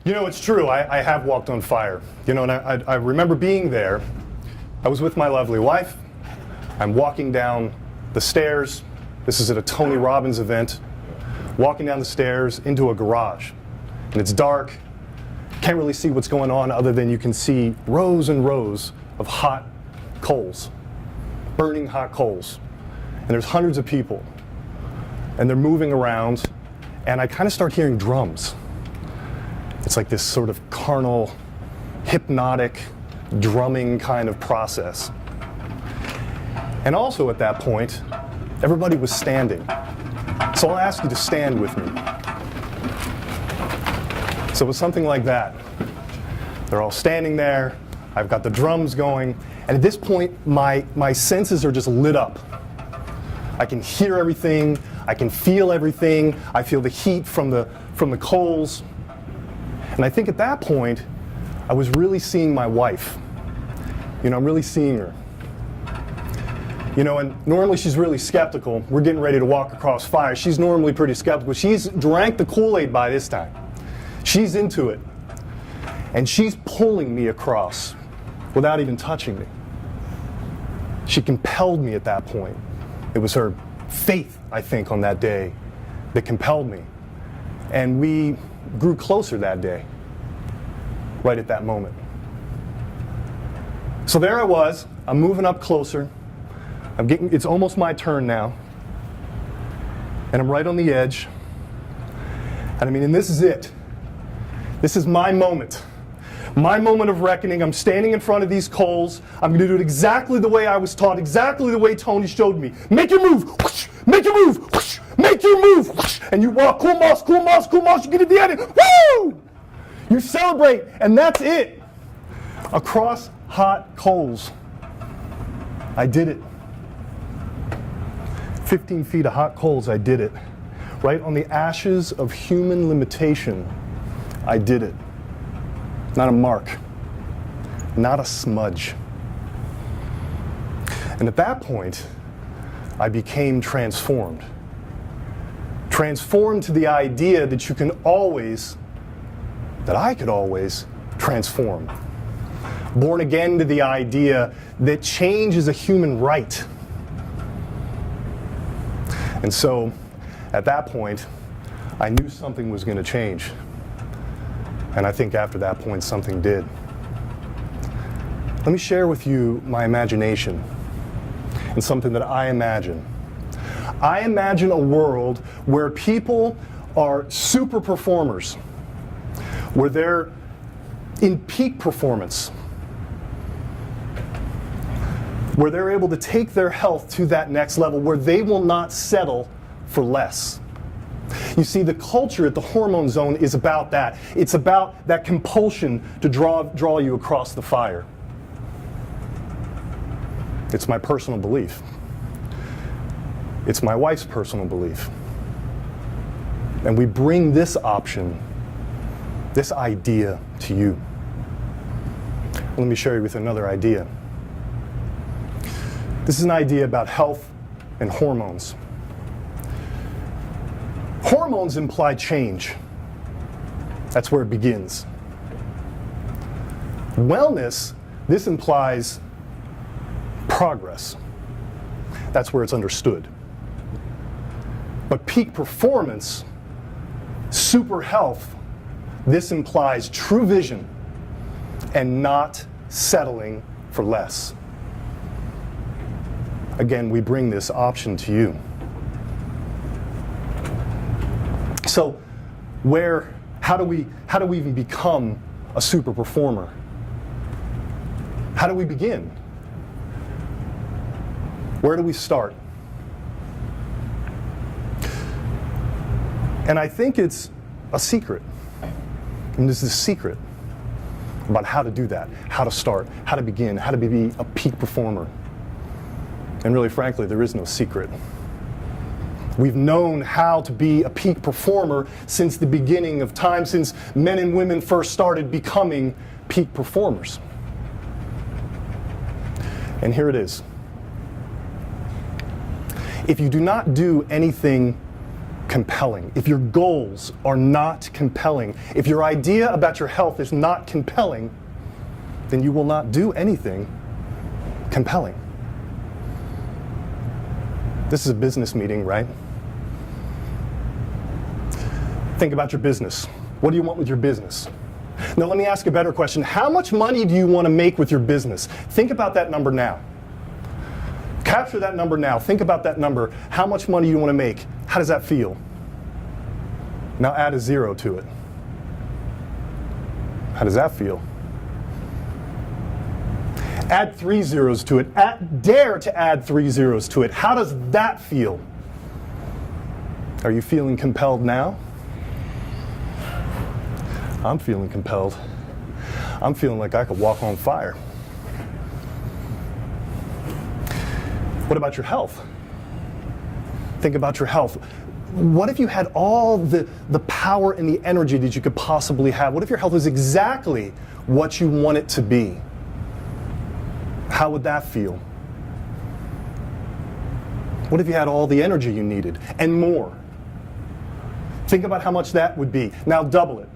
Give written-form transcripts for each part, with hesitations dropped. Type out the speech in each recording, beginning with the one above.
You know, it's true. I have walked on fire. You know, and I remember being there. I was with my lovely wife. I'm walking down the stairs. This is at a Tony Robbins event. Walking down the stairs into a garage. And it's dark. Can't really see what's going on other than you can see rows and rows of hot coals. Burning hot coals. And there's hundreds of people. And they're moving around. And I kind of start hearing drums. It's like this sort of carnal, hypnotic, drumming kind of process. And also at that point, everybody was standing. So I'll ask you to stand with me. So it was something like that. They're all standing there. I've got the drums going. And at this point, my senses are just lit up. I can hear everything. I can feel everything. I feel the heat from the coals. And I think at that point, I was really seeing my wife. You know, I'm really seeing her. You know, and normally she's really skeptical. We're getting ready to walk across fire. She's normally pretty skeptical. She's drank the Kool-Aid by this time. She's into it. And she's pulling me across without even touching me. She compelled me at that point. It was her faith, I think, on that day that compelled me. And we grew closer that day, right at that moment. So there I was. I'm moving up closer. It's almost my turn now. And I'm right on the edge. And I mean, and this is it. This is my moment. My moment of reckoning. I'm standing in front of these coals. I'm going to do it exactly the way I was taught, exactly the way Tony showed me. Make your move. Whoosh, make your move. Whoosh, make your move. Whoosh, and you walk. Cool moss, cool moss, cool moss. You get to the end. Woo! You celebrate. And that's it. Across hot coals. I did it. 15 feet of hot coals, I did it. Right on the ashes of human limitation, I did it. Not a mark, not a smudge. And at that point, I became transformed. Transformed to the idea that you can always, that I could always transform. Born again to the idea that change is a human right. And so, at that point, I knew something was going to change. And I think after that point, something did. Let me share with you my imagination and something that I imagine. I imagine a world where people are super performers, where they're in peak performance, where they're able to take their health to that next level, where they will not settle for less. You see, the culture at the hormone zone is about that. It's about that compulsion to draw you across the fire. It's my personal belief. It's my wife's personal belief. And we bring this option, this idea to you. Let me share you with another idea. This is an idea about health and hormones. Hormones imply change. That's where it begins. Wellness, this implies progress. That's where it's understood. But peak performance, super health, this implies true vision and not settling for less. Again, we bring this option to you. So, how do we even become a super performer? How do we begin? Where do we start? And I think it's a secret. And this is a secret about how to do that, how to start, how to begin, how to be a peak performer. And really, frankly, there is no secret. We've known how to be a peak performer since the beginning of time, since men and women first started becoming peak performers. And here it is. If you do not do anything compelling, if your goals are not compelling, if your idea about your health is not compelling, then you will not do anything compelling. This is a business meeting, right? Think about your business. What do you want with your business? Now let me ask a better question. How much money do you want to make with your business? Think about that number now. Capture that number now. Think about that number. How much money do you want to make? How does that feel? Now add a 0 to it. How does that feel? Add 3 zeros to it. Dare to add 3 zeros to it. How does that feel? Are you feeling compelled now? I'm feeling compelled. I'm feeling like I could walk on fire. What about your health? Think about your health. What if you had all the power and the energy that you could possibly have? What if your health was exactly what you want it to be? How would that feel? What if you had all the energy you needed and more? Think about how much that would be. Now double it.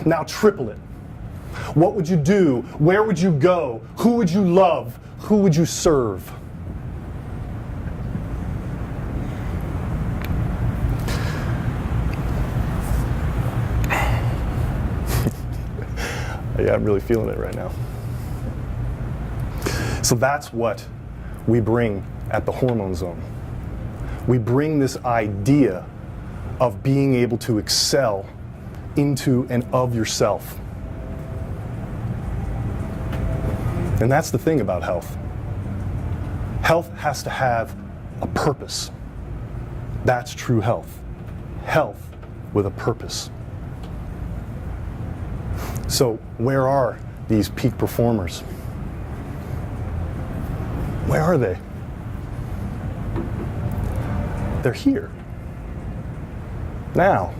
Now triple it. What would you do? Where would you go? Who would you love? Who would you serve? Yeah, I'm really feeling it right now. So that's what we bring at the Hormone Zone. We bring this idea of being able to excel into and of yourself. And that's the thing about health. Health has to have a purpose. That's true health. Health with a purpose. So where are these peak performers? Where are they? They're here. Now.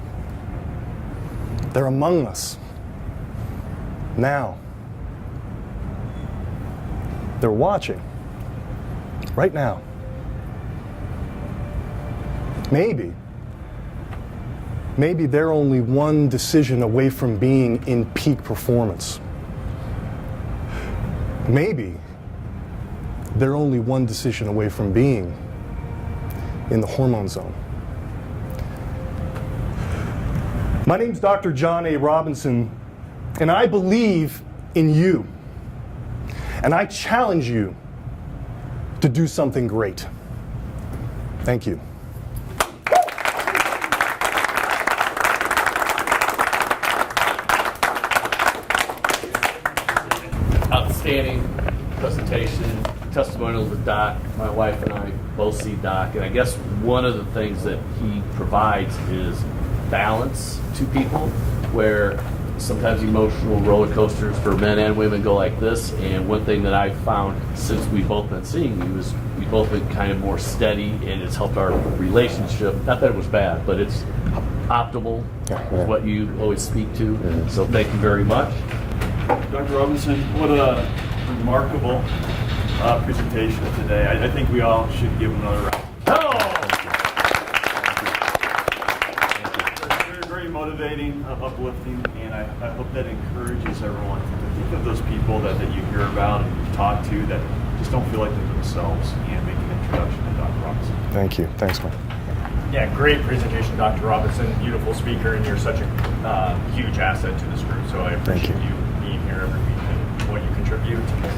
They're among us. Now. They're watching. Right now. Maybe they're only one decision away from being in peak performance. Maybe they're only one decision away from being in the Hormone Zone. My name's Dr. John A. Robinson, and I believe in you. And I challenge you to do something great. Thank you. Outstanding presentation, testimonial with Doc. My wife and I both see Doc, and I guess one of the things that he provides is balance to people, where sometimes emotional roller coasters for men and women go like this. And one thing that I've found since we've both been seeing you is we've both been kind of more steady, and it's helped our relationship. Not that it was bad, but it's optimal, is what you always speak to. So thank you very much. Dr. Robinson, what a remarkable presentation today. I think we all should give him another round. Very motivating, uplifting, and I hope that encourages everyone to think of those people that you hear about and you talk to that just don't feel like they're themselves, and make an introduction to Dr. Robinson. Thank you. Thanks, man. Yeah, great presentation, Dr. Robinson. Beautiful speaker, and you're such a huge asset to this group. So I appreciate you being here every week and what you contribute to this.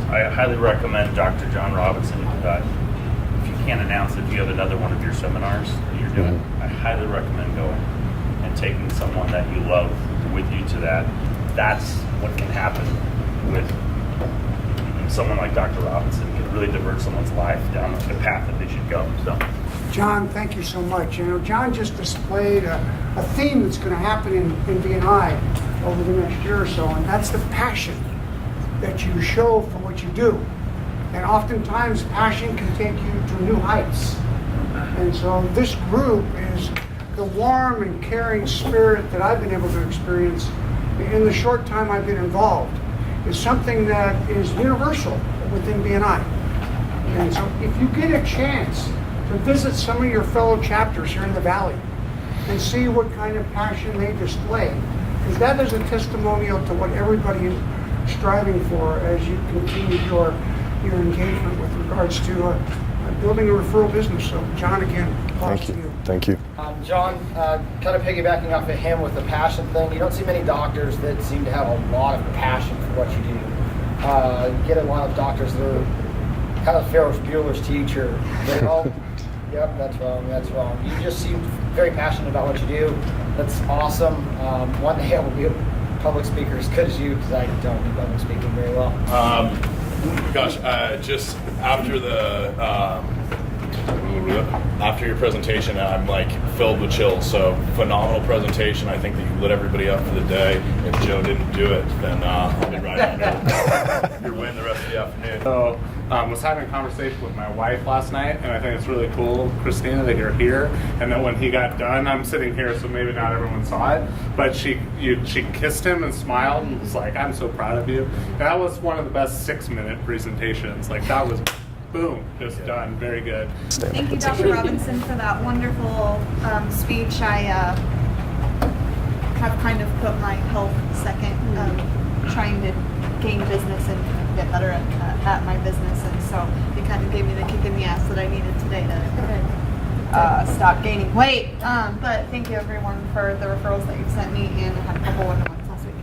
I highly recommend Dr. John Robinson. If you can't announce if you have another one of your seminars that you're doing, I highly recommend going and taking someone that you love with you to that. That's what can happen with someone like Dr. Robinson. It can really divert someone's life down the path that they should go. So, John, thank you so much. You know, John just displayed a theme that's going to happen in BNI over the next year or so, and that's the passion that you show for what you do. And oftentimes passion can take you to new heights. And so this group is the warm and caring spirit that I've been able to experience in the short time I've been involved is something that is universal within BNI. And so if you get a chance to visit some of your fellow chapters here in the Valley and see what kind of passion they display. Because that is a testimonial to what everybody is striving for as you continue your engagement with regards to building a referral business. So, John, again, props to you. Thank you. John, kind of piggybacking off of him with the passion thing, you don't see many doctors that seem to have a lot of passion for what you do. You get a lot of doctors that are kind of Ferris Bueller's teacher. They're all, yep, that's wrong. You just seem very passionate about what you do. That's awesome. One day I will be a public speaker as good as you, because I don't do public speaking very well. Just after your presentation, I'm like filled with chills. So phenomenal presentation. I think that you lit everybody up for the day. If Joe didn't do it, then I'll be right on your win the rest of the afternoon. So was having a conversation with my wife last night, and I think it's really cool, Christina, that you're here. And then when he got done, I'm sitting here, so maybe not everyone saw it, but she kissed him and smiled and was like, "I'm so proud of you." And that was one of the best 6-minute presentations. Like, that was boom, just done. Very good. Thank you, Dr. Robinson, for that wonderful speech. I have kind of put my health second, trying to gain business and get better at my business, and so it kind of gave me the kick in the ass that I needed today to stop gaining weight. But thank you, everyone, for the referrals that you've sent me, and I had a couple one-on-ones last week.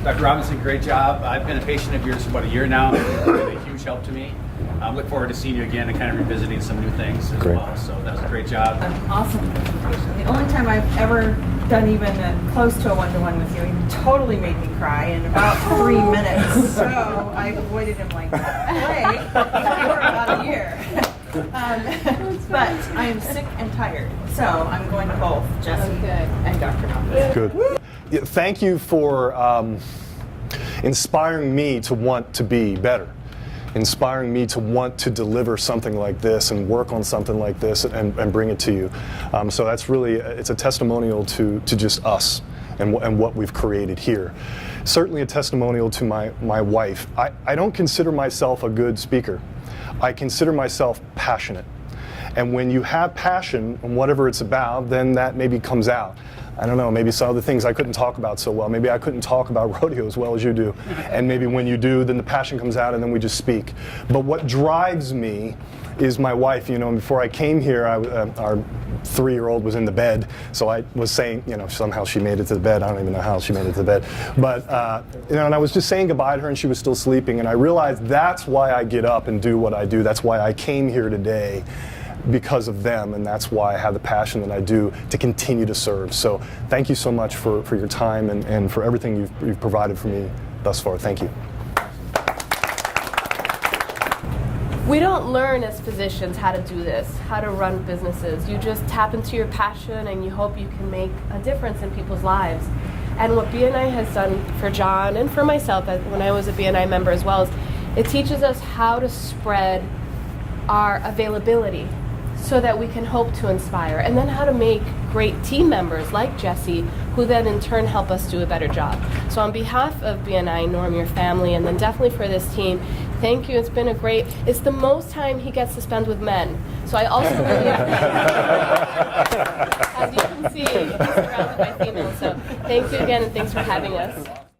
Dr. Robinson, great job. I've been a patient of yours for about a year now. It's been a huge help to me. I look forward to seeing you again and kind of revisiting some new things as well. So that was a great job. Awesome presentation. The only time I've ever done even close to a one-to-one with you, he totally made me cry in about 3 minutes. So I avoided him like that for about a year. But I am sick and tired, so I'm going to both Jesse and Dr. Robinson. Good. Yeah, thank you for inspiring me to want to be better, inspiring me to want to deliver something like this and work on something like this and bring it to you. So that's really, it's a testimonial to just us and what we've created here. Certainly a testimonial to my wife. I don't consider myself a good speaker. I consider myself passionate. And when you have passion on whatever it's about, then that maybe comes out. I don't know, maybe some of the things I couldn't talk about so well. Maybe I couldn't talk about rodeo as well as you do. And maybe when you do, then the passion comes out and then we just speak. But what drives me is my wife. You know, before I came here, our 3-year-old was in the bed. So I was saying, you know, somehow she made it to the bed. I don't even know how she made it to the bed. But, you know, and I was just saying goodbye to her and she was still sleeping. And I realized that's why I get up and do what I do. That's why I came here today. Because of them, and that's why I have the passion that I do to continue to serve. So thank you so much for your time and for everything you've provided for me thus far. Thank you. We don't learn as physicians how to do this, how to run businesses. You just tap into your passion and you hope you can make a difference in people's lives. And what BNI has done for John and for myself when I was a BNI member as well is it teaches us how to spread our availability so that we can hope to inspire, and then how to make great team members like Jesse, who then in turn help us do a better job. So on behalf of BNI, Norm, your family, and then definitely for this team, thank you. It's been it's the most time he gets to spend with men. So I also really as you can see, he's surrounded by females. So thank you again, and thanks for having us.